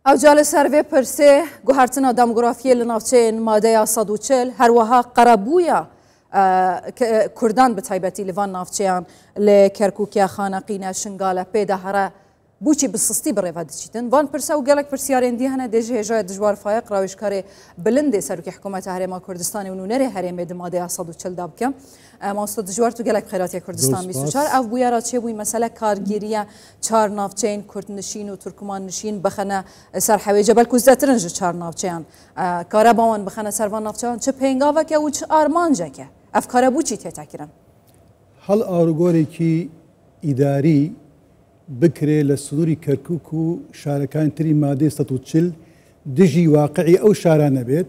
او جال سروی پرسه گوهرتنا دموگرافی لنافچین ماده 140 هر وها قربویا کردان به تایبەتی لەوان ناوچەیان لە کەرکووکیا خانەقینە شنگالە پێدا هەرە بوچی بسستی بڕێوە دەچیتن وان پرسە و گەلک پرسیارێندی هەنە دێژ هێژای دژوار فایق ڕاوێژکارێ بلندێ سەرۆکی حکوومەتە هەرێما کوردستانی و نونەرێ هەرێمێ مادەیە 140 دا بکەم ماستە دژوار تو گەلک خێراتی کوردستان 24 ئەو بویارا چێ بووی مەسەلە کارگیریە چار ناوچەین کوردنشین و تورکمان نشین بخەنە سەر حەوێجە بەلکو زیاترن ژ چار ناوچەیان کارە باوان بخەنە سەروان ناوچەیان چ پێنگاوەکە و چ ئارمانجەکە ئەفکارە بوچی تێتاکردن هەڵ ئاروگۆرێکی ئیداری بکرێ لە سنووری کەرکووک و شارەکان تری مادەی 140 دژی واقعی ئەو شارانە بێت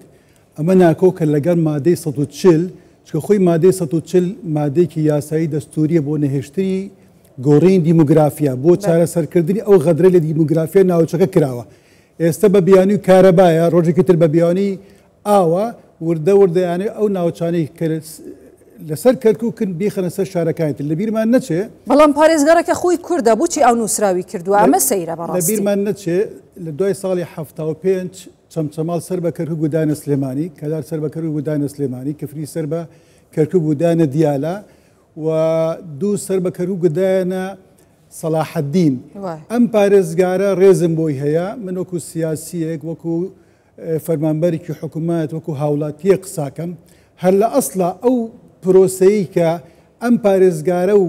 ئەمە ناکۆکە لەگەڵ مادەی 140 چکە خۆی مادەی 140 مادەیەکی یاسایی دەستوریە بۆ نەهێشتری گۆڕین دیموگرافیا بۆ چارەسەرکردنی ئەو غەدرە لە دیموگرافیا ناوچەکە کراوە ئێستا بە بیانی و کارەبایە ڕۆژێکی تر بە بیانی ئاوە وردە وردەیانێ ئەو ناوچانەی لەسەر کەرکووکن بیخەنە سەر شارەکانیت لە بیرمان نەچێ بەڵام پارێزگارەکە خۆی کووردە بۆچی ئەو نووسراوی کردووە ئەمە سەیرە بەڕاستی لە بیرمان نەچێ لە دوای ساڵی 75 چەمچەماڵ سەر بە کەرکووک و دانە سلێمانی کەدار سەر بە کەرکووک و دانە سلێمانی کەفری سەر بە کەرکووک و دانە دیالە و دوو سەر بە کەرکووک و دایانە سەلاحەدین ئەم پارێزگارە ڕێزم بۆی هەیە من وەکو سیاسیەک وەکو فەرمانبەرێکی حکوومەت وەکو هاوڵاتیە قساکەم هەر لە ئەسڵا ئەو پرۆسەیە کە ئەم پارێزگارە و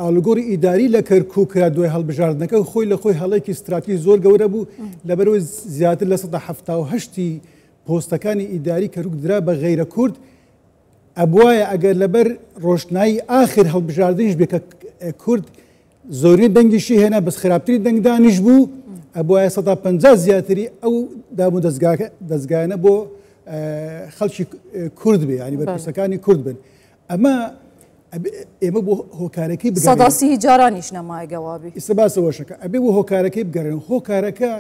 ئالگۆری ئیداری لە کەرکووکرا دوای هەڵبژاردنەکە خۆی لە خۆی هەڵێکی استراتیژی زۆر گەورە بوو لەبەرەوەی زیاتر لە 178 پۆستەکانی ئیداری کەرکووک درا بە غەیرە کورد ئەبوایە ئەگەر لەبەر ڕۆشنایی ئاخر هەڵبژاردنیش بێ کە کورد زۆری دەنگیشی هێنا بەس خراپتری دەنگدانیش بوو ئەبوایە 150 زیاتری ئەو دام و دەستگایانە بۆ خەڵکی کورد بێ ینی بەرپرسەکانی کورد بن ئەمە ئێمە بۆ هۆکارەکەی سەداسی جارانیش نەمای گەوابی ئیسەباسەوەشەکە ئەبێ بۆ هۆکارەکەی بگەڕێن هۆکارەکە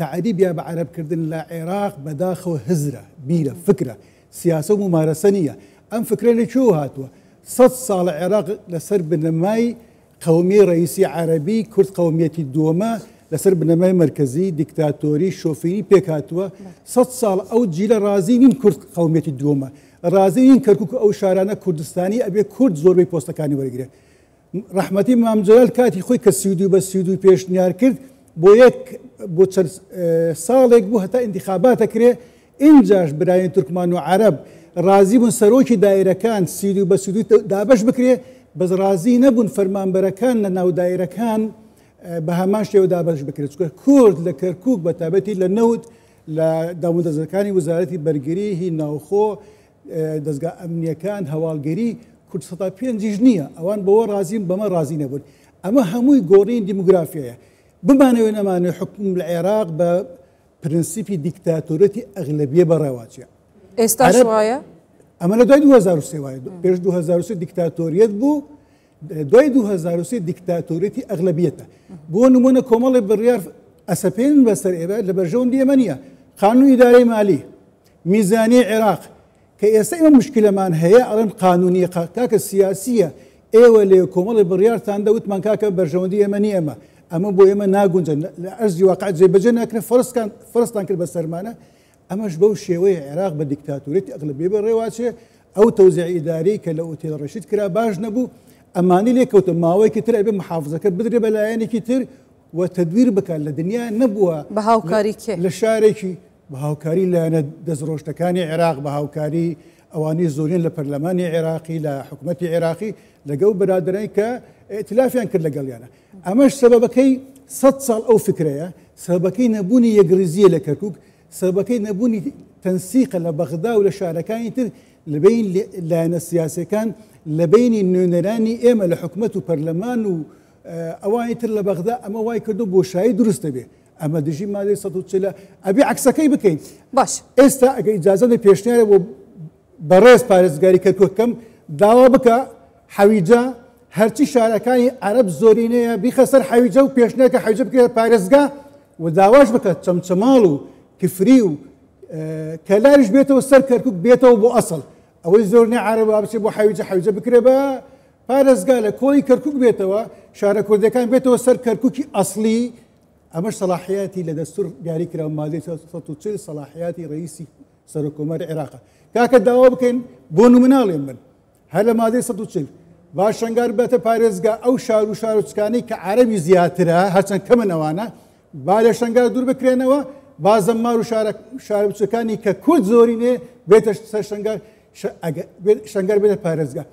تعریبیا بە عەرەبکردن لە عێراق بەداخەوە هزرە بیرە فکرە سیاسە و ممارەسە نییە ئەم فکرە لەکوێوە هاتووە 100 ساڵە عێراق لەسەر بنەمای قەومی ڕئیسی عەرەبی کورد قەومیەتی دووەمە لەسەر بنەمای مرکزی دیکتاتۆری شۆفێری پێکاتووە 100 ساڵ ئەو جیلە ڕازی نین کورد قەومیەتی دووەمە ڕازی نین کەرکووک ئەو شارانە کوردستانی ئەبێ کورد زۆربەی پۆستەکانی وەرگێ ڕەحمەتی مامجلال کاتی خۆی کە سیودی بە سیودی پێشنیار کرد بۆ بۆ چەند ساڵێک بوو هەتا ئینتیخاباتە کرێ ئینجاش برایەن تورکمان و عەرەب ڕازی بوون سەرۆکی دایرەکان سیودی بە سیودی دابەش بکرێ بەس ڕازی نەبوون فەرمانبەرەکان لە ناو دایرەکان بە هەمان شێوە دابەش بکرێت چکە کورد لە کەرکووک بە تایبەتی لە نەوت لە دامودەزەکانی وزارەتی بەرگری هی ناوخۆ دەستگا ئەمنیەکان هەواڵگەری کورد 105 نییە ئەوان بەوە ڕازیم بەمە ڕازی نەبوون ئەمە هەمووی گۆڕین دیموگرافیایە بمانەوە نەمانێ حکوم لە عێراق بە پرنسیپی دیکتاتۆرەتی ئەغلبیە بەڕێواتیە ئێستا وایە ئەمە لە دوای 2023 وایە پێش 2023 دیکتاتۆریەت بوو دوای 2023 دیکتاتۆرەتی ئەغلبیەتە بۆ نمونە کۆمەڵی بڕیار ئەسەپێن بەسەر ئێرە لە بەرژەوەن دیەمە نییە قانون ئیدارەی مالی میزانی عێراق کە ئێستا ئێمە مشکلەمان هەیە ئەڵێن قانونیە کاکە سیاسیە ئێوە لێ کۆمەڵی بڕیارتان دەوتمان کاکە بەرژەوەندی ئێمە نیە ئەمە بۆ ئێمە ناگونجن لە ئەرزی واقع جێبەجێ ناکرێ فەرستان کرد بە سەرمانە ئەمەش بەو شێوەیە عێراق بە دیکتاتۆرەتی ئەغلبیە بەڕێواچێ ئەو تەوزیع ئیداری کە لە ئوتێل ڕەشید کرا باش نەبوو ئەمانی لێکەوتە ماوەیەکی تر ئەبێ محافزەکە بدرێ بە لایەنێکی تر و تدویر بکات لە دنیا نەبووە بە هاوکاری لە شارێکی بە هاوکاری لایەنە دەستڕۆشتەکانی عێراق بە هاوکاری ئەوانی زۆرین لە پەرلەمانی عێراقی لە حکوومەتی عێراقی لەگەڵ برادرانی کە ئێتلافیان کرد لەگەڵیانە ئەمەش سەبەبەکەی 100 ساڵ ئەو فکرەیە سەبەکەی نەبوونی یەکریزیە لە کەرکووک سەبەکەی نەبوونی تەنسیقە لە بەغدا و لە شارەکانی تر لەبین لایەنە سیاسەکان لە بینی نوێنەرانی ئێمە لە حکوومەت و پەرلەمان و ئەوانی تر لە بەغدا ئەمە وای کردو بۆ شایی دروستە بێ ئەمە دژی مادەی 140 ئەبێ عەکسەکەی بکەین باش ئێستا ئەگە ئیجازە پێشنیارە بۆ بەڕێز پارێزگاری کەرکووکەم داوا بکە حەویجە هەرچی شارەکانی عەرەب زۆرینەیە بیخە سەر حەویجە و پێشنیارکە حەویجە بکرێت پارێزگا و داواش بکات چەمچەماڵ و کفری و کەلاریش بێتەوە سەر کەرکووک بێتەوە بۆ ئەسڵ ئەوەی زۆرنی عەرەب بچێت بۆ حەویجە بکرێ بە پارێزگا لە کۆڵی کەرکووک بێتەوە شارە کوردەکان بێتەوە سەر کەرکووکی ئەسڵی ئەمەش سەلاحیاتی لە دەستور دیاری کرا مادەی 140 سەلاحیاتی ڕئیسی سەرۆکۆمەری عێراقە. کاکە داوا بکەین بۆ نموناڵێن من هەر لە مادەی 140 باش شەنگار بێتە پارێزگا ئەو شار و شارۆچکانی کە عەرەبی زیاترە هەرچەند کەمن ئەوانە با لە شەنگار دوور بکرێنەوە، با زەممار و شارە بچەکانی کە کورد زۆرینێ بێتە سەر شەنگار بێتە پارێزگا.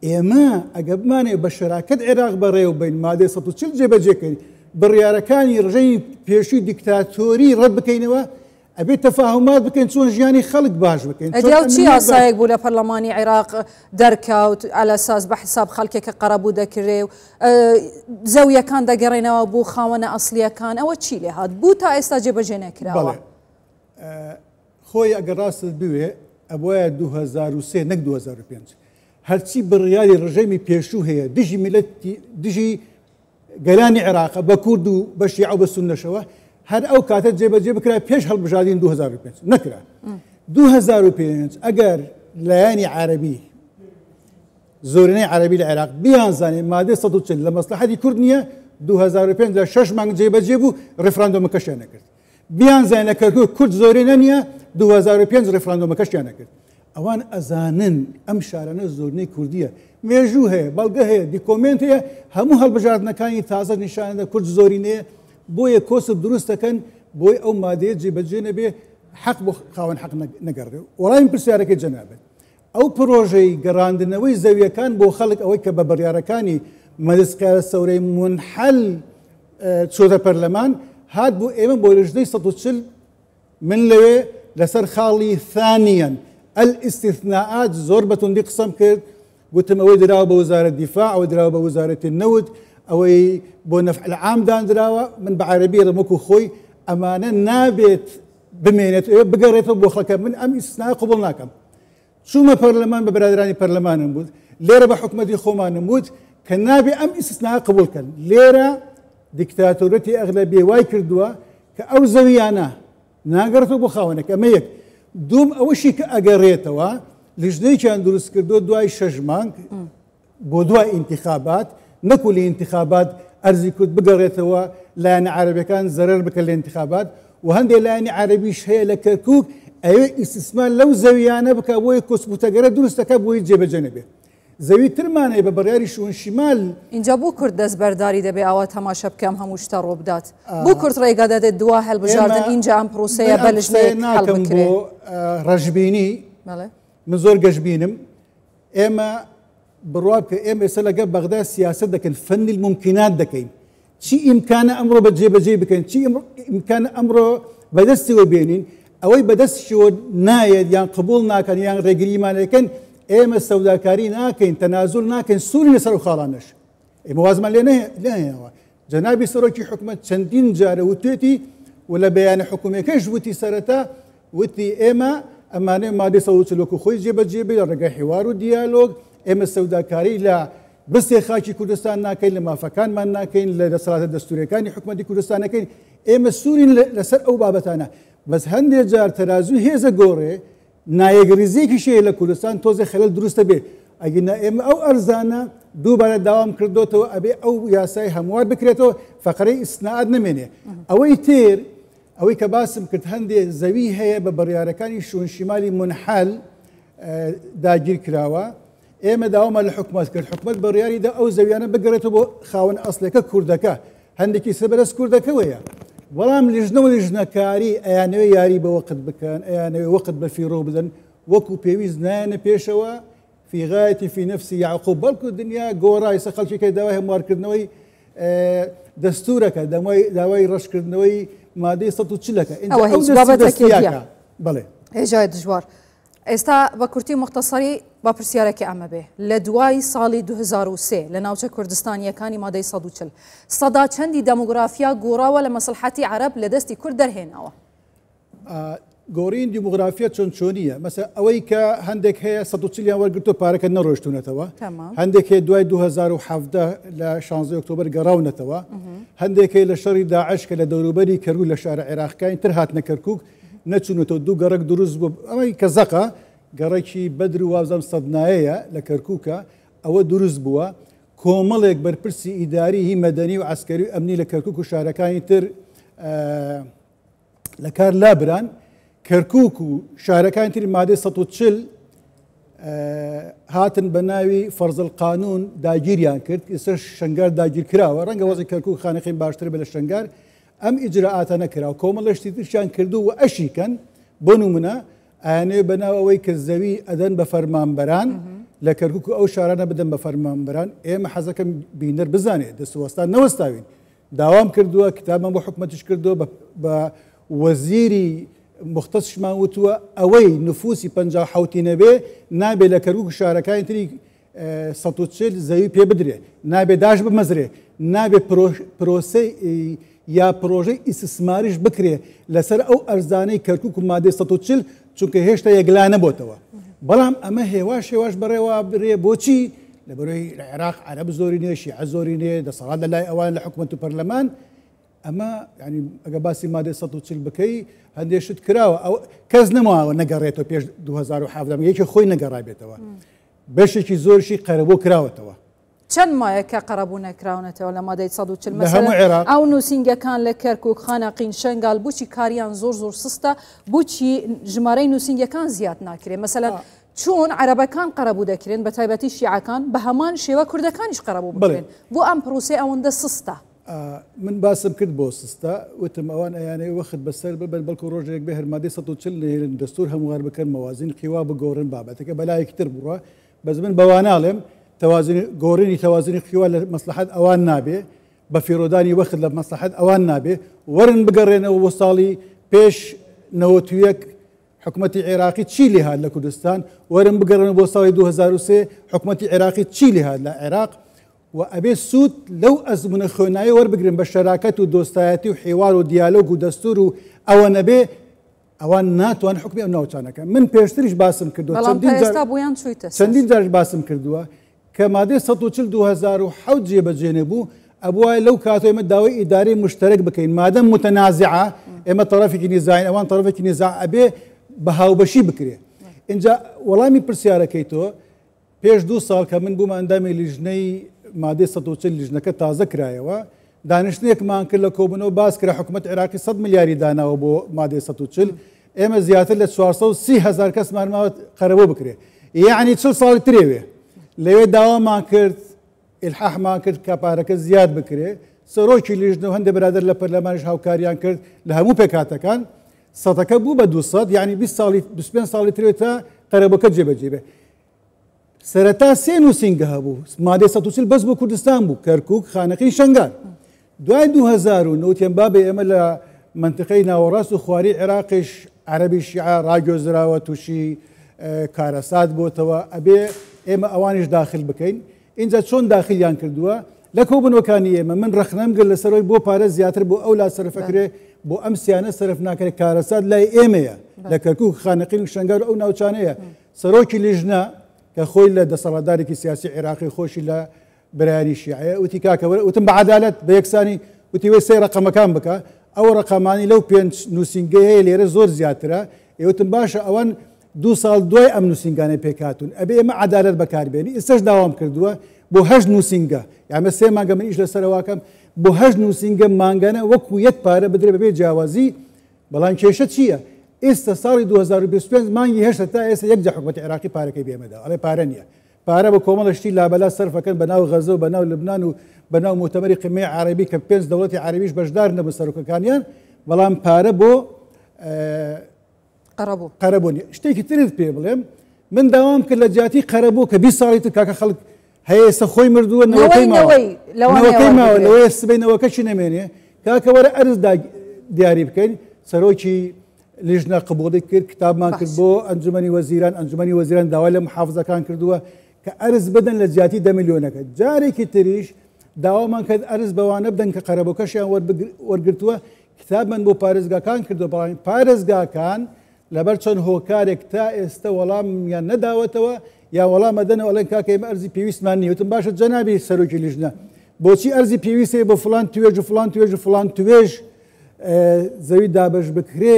ئێمە ئەگە بمانێ بە شەراکەت عێراق بەڕێوە بین مادەی 140 جێبەجێکەین بڕیارەکانی ڕژەی پێشووی دیکتاتۆری ڕەت بکەینەوە، ئەبێت تەفاهمات بکەین چۆن ژیانی خەڵک باش بکەین. ئەدیاو چی ئاسایەک بوو لە پەرلەمانی عێراق دەرکەوت ئەلەساس بە حساب خەڵکێکە قەرەبوو دەکرێ و زەویەکان دەگەڕێنەوە بۆ خاوەنە ئەسلیەکان، ئەوە چی لێ هات بوو تا ئێستا جێبەجێ نەکراوە؟ خۆی ئەگەر ڕاستت بوێ ئەوەیە 2003 نەک 2005 هەرچی بڕیاری ڕژەمی پێشوو هەیە دژی میلەتی دژی گەلانی عێراقە بە کورد و بە شیعە و بە سوننەشەوە هەر ئەو کاتە جێبەجێ بکرا پێش هەڵبژاردنی 2005 نەکرا. 2005 ئەگەر لایانی عەرەبی زۆرینەی عەرەبی لە عێراق بیانزانێ مادەی 140 لە مەسلحەتی کورد نییە 2005 لە 6 مانگ جێبەجێ بوو ڕێفراندۆمەکەشیان نەکرد. بیانزانێ لە کەرکووک کورد زۆرینە نییە 2005 ڕێفراندۆمەکەشیان نەکرد. ئەوان ئەزانن ئەم شارانە زۆرنەی کوردیە مێژوو هەیە بەڵگە هەیە دیکۆمنت هەیە هەموو هەڵبژاردنەکانی تازە نیشانەدە کورد زۆرینەیە بۆیە کۆسب دروست دەکەن بۆی ئەو مادەیە جێبەجێ نەبێ حەق بۆ خاوەن حەق نەگەڕێ. وەڵامی پرسیارەکەی جەنابێت ئەو پرۆژەی گەڕاندنەوەی زەویەکان بۆ خەڵک ئەوەی کە بە بڕیارەکانی مەجلیسکارە سەورەی منحەل چۆتە پەرلەمان هات بوو ئێمە بۆ لەژدەی 140 من لەوێ لەسەر خاڵی ثانیەن الاستثناءات زۆر بەتوندی قسەم کرد گوتم ئەوەی دراوە بە وزارەت دیفاع ئەوەی دراوە بە وزارەتی نەوت ئەوەی بۆ نەفع العام دانراوە من بە عەرەبی ڕمەکو خۆی ئەمانە نابێت بمێنێت بگەڕێتەوە بۆ خەڵکە من ئەم ئیستثناء قبوڵ ناکەم. چوومە پەرلەمان بە بەرادرانی پەرلەمانم بود لێرە بە حکومەتی خۆمانم بود کە نابێ ئەم ئیستثناء قبوڵکەن. لێرە دیکتاتۆرەتی ئەغلەبیە وای کردووە کە ئەو زەویانە ناگەڕێتەوە بۆ خاوەنێک. ئەمە یەک. دوم ئەوەشی کە ئەگەڕێتەوە لیژنەیەکیان دروست کردو دوای 6 مانگ بۆ دوای ئینتیخابات نەکو لە ئینتیخابات ئەرزی کورد بگەڕێتەوە لایەنە عەرەبیەکان زەرەر بکە لە ئینتیخابات و هەندێک لایەنی عەرەبیش هەیە لە کەرکووک ئەوێ ئیستیسمان لەو زەویانە بکە بۆی کۆسبوتەگەرە دروستەکە بۆی جێبەجێ نەبێت. زەوی ترمانەیە بە بڕیاری شوون شیمال اینجا بوو کورد دەستبەرداری دەبێ ئەوە تەماشە بکەم هەموو شتە ڕۆ بدات بوو کورد ڕێگا دەدێت دوا هەڵبژاردن اینجا ئەم پرۆسەیە بە لەژنەیەک هەڵ بکرێ. بۆ ڕەشبینی من زۆر گەشبینم ئێمە بڕوا بکە ئێمە ئێستا لەگەڵ بەغدا سیاسەت دەکەن فەنی الممکنات دەکەین چی ئیمکانە ئەمڕۆ بە جێبەجێ بکەین چی ئیمکانە ئەمڕۆ بەدەستیەوە بێنین ئەوەی بەدەستیەوە نایەت یان قبول ناکەن یان ڕێگریمانەکەن ئێمە سەوداکاری ناکەین تەنازول ناکەین سووری لەسەر و خاڵانەش ئێمە وازمان لێ نهێنەوە. جەنابی سەرۆکی حکومەت چەندین جارە وتێتی و لە بەیانە حکومەکەش وتی سەرەتا وتی ئێمە ئەمانەی مادەی 140 خۆی جێبەجێ بێت لە ڕێگای حیوار و دیالۆگ ئێمە سەوداکاری لە بستێ خاکی کوردستان ناکەین لە مافەکانمان ناکەین لە دەسەڵاتە دەستوریەکانی حکومەتی کوردستان نەکەین ئێمە سوورین لەسەر ئەو بابەتانە. بەس هەندێک جار تەرازوی هێزە گۆڕێ نایەگریزیەکی شەیە لە کوردستان تۆزێ خەلەل دروستە بێ ئەگەر ئێمە ئەو ئەرزانە دووبارە داوام کردوتەوە ئەبێ ئەو یاسای هەموار بکرێتەوە فەقەرەی ئیسناد نمێنێ. ئەوەی تێر ئەوەی کە باسم کرد هەندێک زەوی هەیە بە بڕیارەکانی شوون شیمالی منحەل داگیر کراوە ئێمە داوامان لە حکومەت کرد حکومەت بڕیاریدا ئەو زەویانە بگەڕێتەوە بۆ خاوەن ئەسلەکە کوردەکە هەندێکی سەبەرەس کوردەکەوەیە بەڵام لیژنەوە لیژنەکاری ئەیانەوە یاری بە وەقت بکەن ئەیانەوە وەقت بە فیڕۆ بدەن وەکو پێویست نایەنە پێشەوە في غایەتی في نفسی یعقوب بەڵکو دنیا گۆڕای سە خەڵکێکی داوای هەموارکردنەوەی دەستورەکە داوای ڕەشکردنەوەی مادەی 140ەکە بڵێ هێژای دژوار. ئێستا بە کورتی مختصری با پرسیارێکی ئەمە بێ لە دوای ساڵی 2003 لە ناوچە کوردستانیەکانی مادەی 140 سەدا چەندی دەموگرافیا گۆڕاوە لە مەسلحەتی عەرەب لە دەستی کورد دەرهێناوە؟ گۆڕین دیموگرافیا چۆن چۆنیە مەسە ئەوەی کە هەندێک هەیە 140 وەرگرتو پارەکە نەڕۆشتونەتەوە هەندێک هەیە دوای 2017 لە 16 ئۆکتۆبەر گەڕاونەتەوە هەندێک هەیە لە شەڕی داعش کە لە دەوروبەری کەرکووک لە شارە عێراقەکانی تر هاتنە کەرکووک نەچوونەتەوە دوو گەڕک دروست بوو ئەمەی کە زەقە گەڕێکی بەدر و وازەم سەدنایەیە لە کەرکووکە ئەوە دروست بووە کۆمەڵێک بەرپرسی ئیداری هی مەدەنی و عسکەری و ئەمنی لە کەرکووک و شارەکانی تر لە کار لابران کەرکووک و شارەکانی تری مادەی 140 هاتن بە ناوی فەرزل قانون داگیریان کرد ئێستا شنگار داگیر کراوە ڕەنگە وەزی کەرکووک خانەقین باشتر بە لە شنگار ئەم ئیجرئاتە نەکراوە کۆمەڵەشتی ترشیان کردو و ئەشیکەن بۆ نمونە ئەیانەوێ بەناو ئەوەی کە زەوی ئەدەن بە فەرمانبەران لە کەرکووک و ئەو شارانە بدەن بە فەرمانبەران ئێمە حەزەکەم بینەر بزانێت دەسوەستان نەوەستاوین داوام کردووە کتابمان بۆ حکومەتش کردووە بە وەزیری مختصشمان وتووە ئەوەی نفوسی 57 نەبێ نابێ لە کەرکووک شارەکانی تری 140 زەوی پێ بدرێ نابێ داش بمەزرێ نابێ پرۆسەی یا پرۆژەی ئیسسماریش بکرێ لەسەر ئەو ئەرزانەی کەرکووک و مادەی 140 چونکە هێشتا یەکلا نەبووتەوە بەڵام ئەمە هێواش بەڕێوە برێ بۆچی لە بەرۆی لە عێراق عەرەب زۆری نێ شیعە زۆری نێ دەسەڵات لە لای ئەوان لە حکومەت و پەرلەمان ئەمە ینی ئەگە باسی مادەی 140 بکەی هەندێشت کراوە ئەو کەس نەماوە نەگەڕێتەوە پێش 2017 یەکی خۆی نەگەڕابێتەوە بەشێکی زۆرشی قەرەبۆ کراوەتەوە چەند مایە کە قەرەبوو نەکراونەتەوە لە مادەی 140 مەسەلەن ئەو نووسینگەکان لە کەرکووک خانەقین شەنگال بچی کاریان زۆر سستە بچی ژمارەی نووسینگەکان زیاد ناکرێت مەسەلەن چۆن عەرەبەکان قەرەبوو دەکرێن بە تایبەتی شیعەکان بە هەمان شێوە کوردەکانیش قەرەبوو بکرێن بۆ ئەم پرۆسەی ئەوەندە سستە من باسم کرد بۆ سستە وتم ئەوان ئەیانەی وەخت بەسەر ببن بەڵکو ڕۆژێک بێ هەرمادەی 140 لێرن دەستور هەموار بکەن مەوازین قیوا بگۆڕن بابەتەکە بەلایەکی تر بڕوە بەس من بەواناڵێم گۆڕینی تەوازنی قیوا لە مەسلحەت ئەوان نابێ بە فیرۆدانی وەخت لە مەسلحەت ئەوان نابێ وەرن بگەڕێنەوە بۆ ساڵی پێش 91 حکومەتی عێراقی چی لێهات لە کوردستان وەرن بگەڕێنەوە بۆ ساڵی 2003 حکومەتی عێراقی چی لێهات لە عێراق و ئەبێ سوود لەو ئەزمونە خوێنایی وەربگرن بە شەراکەت و دۆستایەتی و حیوار و دیالۆگ و دەستور و ئەوە نەبێ ئەوان ناتوان حکمی ئەو ناوچانەکە من پێشتریش باسم کردووە چەندین جارش باسم کردووە کە مادەی 140 2007 جێبەجێ بوو ئەبووە لەو کاتۆ ئێمە داوای ئیداری مشترک بکەین مادەم متەنازعە ئێمە تەرەفێکی نیزاین ئەوان تەرەفێکی نیزاع ئەبێ بە هاوبەشی بکرێ اینجا وەڵامی پرسیارەکەی تۆ پێش 2 ساڵ کە من بوومە ئەندامی لیژنەی مادەی 140 لیژنەکە تازە کرایەوە دانیشتنێکمان کرد لە کۆبوونەوە باس کرا حکومەت عێراقی 100 ملیاری داناوە بۆ مادەی 140 ئێمە زیاتر لە 430,000 کەسمان ماوە قەرەبۆ بکرێ یعنی 40 ساڵی ترێوێ لەوێ داوامان کرد ئیلحاحمان کرد کە پارەکە زیاد بکرێ سەرۆکی لیژنەوە هەندێک برادەر لە پەرلەمانیش هاوکاریان کرد لە هەموو پێکاتەکان سەدەکە بوو بە 200 یعنی 25 ساڵی ترێت تا قەرەبەکە جێبەجێ بێ سەرەتا سێ نووسینگە هەبوو مادەی 140 بەس بۆ کوردستان بوو کەرکووک خانەقین شەنگال دوای 2009 تێنبابێ ئێمە لە منتقەی ناوەڕاست و خواری عێراقیش عەرەبی شیعە ڕاگۆزراوە تووشی کارەسات بۆتەوە ئەبێ ئێمە ئەوانیش داخل بکەین اینجا چۆن داخلیان کردووە لە کۆبوونەوەکانی ئێمە من ڕەخنەمگر لەسەرەوەی بۆ پارە زیاتر بۆ ئەو لا سەرفەکرێ بۆ ئەم سیانە سەرف ناکرێت کارەسات لای ئێمەیە لە کەرکووک خانەقین و شەنگال ئەو ناوچانەیە سەرۆکی لیژنە کە خۆی لە دەسەڵاتدارێکی سیاسی عێراقی خۆشی لە بەرایانی شیعەیە وتی کاکەوەرە وتم بە عەدالەت بە یەکسانی وتی وێ سێ ڕەقەمەکان بکە ئەو ڕەقەمانی لەو 5 نووسینگە هەیە لێرە زۆر زیاترە ئێوتم باشە ئەوەن 2 ساڵ دوای ئەم نووسینگانەی پێکهاتوون ئەبێ ئێمە عەدالەت بەکاربێنی ئێستاش داوام کردووە بۆ 8 نووسینگە یامە 3 مانگە من ئیش لەسەرەواکەم بۆ 8 نووسینگە مانگانە وەکو یەک پارە بدرێ بەبێ جیاوازی بەڵام کێشە چییە؟ ئێستا ساڵی 2025 مانگی هێشتا تا ئێستا یەکجا حکومەتی عێراقی پارەکەی بێمەدا ئەڵێ پارە نییە پارە بە کۆمەڵە شتی لابەلا سەرفەکەن بەناو غەزە و بەناو لبنان و بەناو مؤتەمەری قمەی عەرەبی کە 5 دەوڵەتی عەرەبیش بەشدار نەبوو سەرۆکەکانیان بەڵام پارە بۆ قەرەبوو نییە شتێکی ترت پێ بڵێم من داوام کرد لە جیاتی قەرەبوو کە 20 ساڵی تر کاکە خەڵک هەیە ئێستا خۆی مردووە نەوەکەی ماوە لەوەی سبەینەوەکەشی نەمێنێ کاکە وەرە ئەرز دیاری بکەین سەرۆکی لیژنە قبوڵی کرد کتابمان کرد بۆ ئەنجومەنی وەزیران ئەنجومەنی وەزیران داوای لە محافزەکان کردووە کە ئەرز بدەن لە جیاتی 10 میلیۆنەکە جارێکی تریش داوامان کرد ئەرز بەوانە بدەن کە قەرەبۆکەشیان وەرگرتووە کتابمان بۆ پارێزگاکان کردو بەڵام پارێزگاکان لەبەر چەند هۆکارێک تا ئێستا وەڵامیان نەداوەتەوە یا وەڵام ئەدەنە ئەڵێن کاکە ئێمە ئەرزی پێویستمان نییە وتم باشە جەنابی سەرۆکی لیژنە بۆچی ئەرزی پێویستێ بۆ فڵان توێژ و فڵان توێژ و فڵان توێژ زەوی دابش بکرێ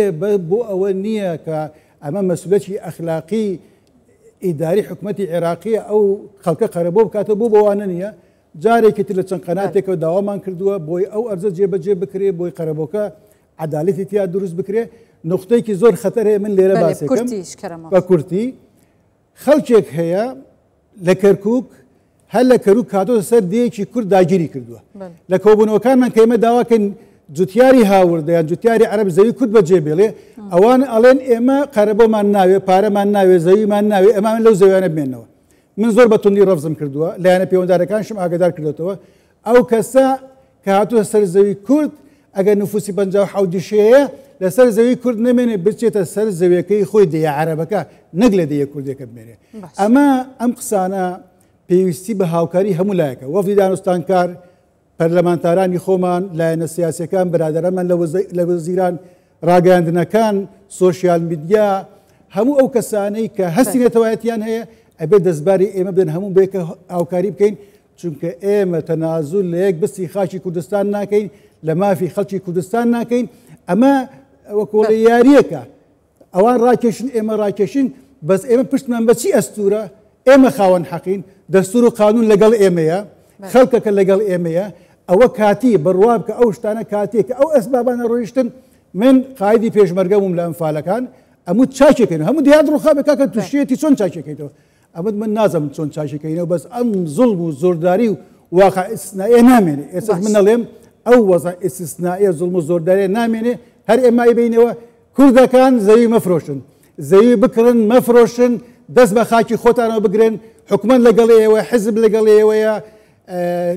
بۆ ئەوە نییە کە ئەمە مەسئولەتی ئەخلاقی ئیداری حکومەتی عێراقیە ئەو خەڵکە قەرەبۆ بکاتە بۆ بەوانە نییە جارێکی تر لە چەند قەناتێکەوە داوامان کردووە بۆی ئەو ئەرزە جێبەجێ بکرێ بۆی قەرەبۆکە عدالەتی تیا دروست بکرێ نقطەیەکی زۆر خەتەرەیە من لێرە باسێکم بە کورتی خەڵکێک هەیە لە کەرکووک هەر لە کەرکووک کاتۆ سەر دەیەکی کورد داگیری کردووە لە کۆبوونەوەکانمان کە ئێمە داواکەین جوتیاری هاوردە یان جوتیاری عەرەب زەوی کورد بەجێ بێڵێ ئەوان ئەڵێن ئێمە قەرەبۆمان ناوێ پارەمان ناوێ زەویمان ناوێ ئەمان لەو زەویانە بمێنەوە من زۆر بەتوندی ڕەفزم کردووە لایەنە پەیوەنددارەکانشم ئاگادار کردوێتەوە ئەو کەسە کە هاتووە سەر زەوی کورد ئەگەر نفوسی 57 دیشەیە لەسەر زەوی کورد نەمێنێ بچێتە سەر زەویەکەی خۆی دەیە عەرەبەکە نەک لە دەیە کوردەکە بمێنێ ئەم قسانە پێویستی بە هاوکاری هەموو لایەکە وەفدی دانوستانکار پەرلەمانتارانی خۆمان لایەنە سیاسیەکان برادەرەمان لە وەزیران ڕاگەاندنەکان سۆشیال میدیا هەموو ئەو کەسانەی کە هەستی نێتەوایەتیان هەیە ئەبێ دەستباری ئێمە بدەن هەموو بێکە هاوکاری بکەین چونکە ئێمە تەنازول لە یەک بستی خاکی کوردستان ناکەین لە مافی خەڵکی کوردستان ناکەین ئەمە وەکۆڵە یاریەکە ئەوان ڕاکێشن ئێمە ڕاکێشین بەس ئێمە پشتمان بە چی ئەستورە ئێمە خاوەن حەقین دەستور و قانون لەگەڵ ئێمەیە خەڵکەکە لەگەڵ ئێمەیە ئەوە کاتی بڕوا بکە ئەو شتانە کاتێکە ئەو ئەسبابانە ڕۆیشتن من قایدی پێشمەرگەمم لە ئەمفالەکان ئەموو چاکێکەکەن هەموو دیار ڕووخا بکاکە تووشێتی چۆن چاکێکیتەوە ئەمەد من نازم چۆن چاکێکەکەینەوە بەس ئەم زوڵم و زۆرداری و واقع ئیستثنائیە نامێنێ ئێستا من دەڵێم ئەو وەزع ئیستثنائیە زوڵم و زۆرداریە نامێنێ هەر ئێمای بینەوە کوردەکان زەوی مەفرۆشن زەوی بکڕن مەفرۆشن دەست بە خاکی خۆتانەوە بگرن حکومەت لەگەڵەوە حزب لەگەڵەوەیە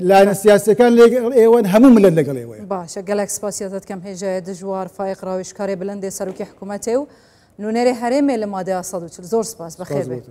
لاەنە سیاسەکان ئێوە هەموو ملت لەگەڵ ئێوەیە باشە گەلێک سپاسیەتت کەم هێژەیە دژوار فایق ڕاویشکارێ بلندێ سەرۆکی حکوومەتێ و نونەرێ هەرێمێ لە مادەیە 140 زۆر سپاس بەخێر بێت.